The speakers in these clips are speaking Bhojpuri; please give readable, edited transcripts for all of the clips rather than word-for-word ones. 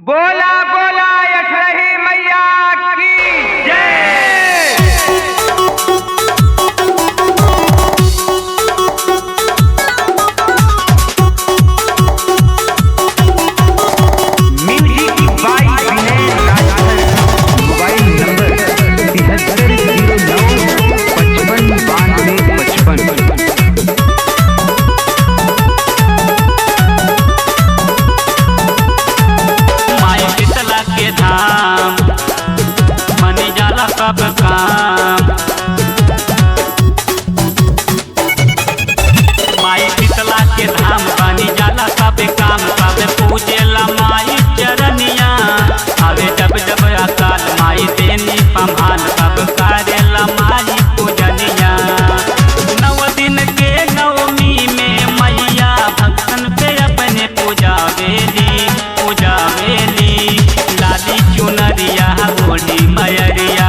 बोला बोला यशरही मैया की जय। Music by Vinay Rajbhar. Mobile number 7309559255। मनी जाला कब काम माई शीतला के धाम बनी जाला कब काम कब पूजेला माई चरनिया आवे जब जब अकाल माई देनी पमान कब करेला माई पूजनिया। नव दिन के नवमी में मैया भक्तन पे अपने पूजावेली लाली चुनरिया ओढ़ी मयरिया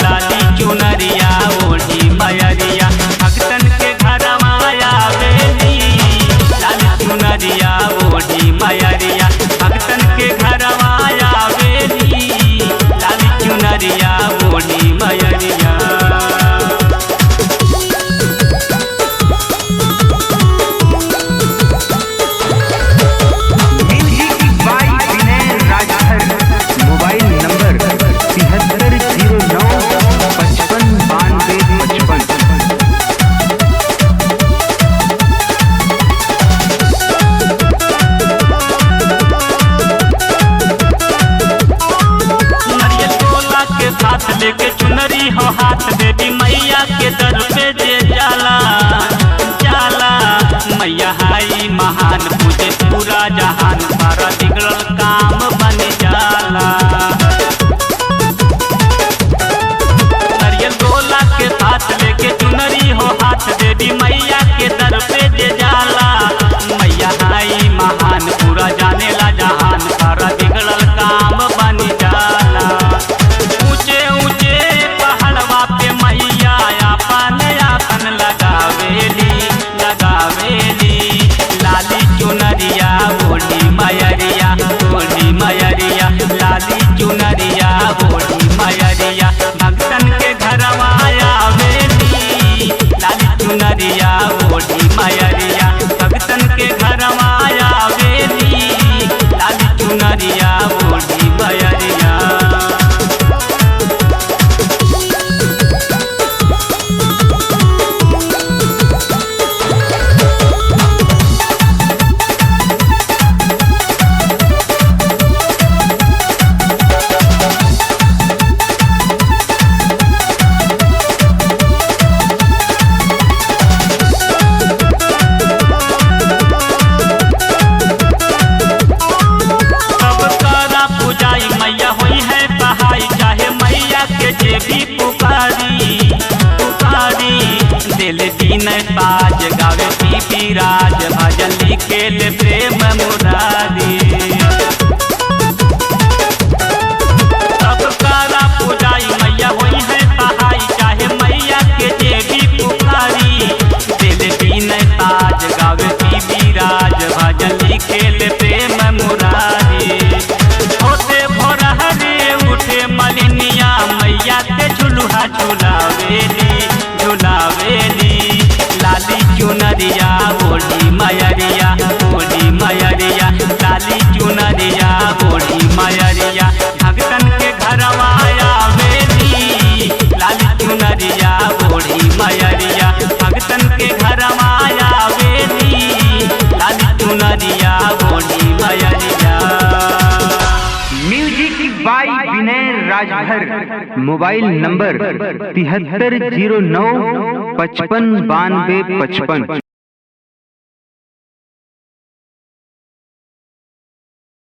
लाली चुनरिया ओढ़ी मयरिया भक्तन के घर माया बेली लाली चुनरिया ओढ़ी मयरिया भक्तन के घर माया बेली लाली चुनरिया ओढ़ी मयरिया। लेके चुनरी हो हाथ देवी मैया के दर पे जे जाला मैया हाई महान पूजे पूरा जहान सारा बिगड़ल काम बन जाला। नारियल गोला के साथ लेके चुनरी हो हाथ देवी मैया के दर पे जे जाला मैया हाई महान पूरा जानेला जहान सारा बिगड़ल काम बन जाला। लाली चुनरिया ओढ़ी मयरिया लाली चुनरिया ओढ़ी मयरिया भक्तन के घर माया बेली लाली चुनरिया ओढ़ी मयरिया भक्तन के घर माया बेली लाली चुनरिया ओढ़ी मयरिया। भी पुकारी दिल दीन बाज गावे पी राज भजन लिखेल प्रेम मुरारी। सब कारा पुजाई मैया हुई है सहाय चाहे मैया के जे भी पुकारी दिल दीन बाज गावे पी राज भजन लिखेल प्रेम मुरारी। होते भोर हरे उठे मलिनिया मैया के झुलुहा झुलावेली लाली चुनरिया ओढ़ी मयरिया लाली चुनरिया ओढ़ी मयरिया भक्तन के घर माया बेली लाली चुनरिया ओढ़ी मयरिया भक्तन के घर माया बेली लाली चुनरिया ओढ़ी मयरिया। Music by Vinay Rajbhar. Mobile number 7309559255।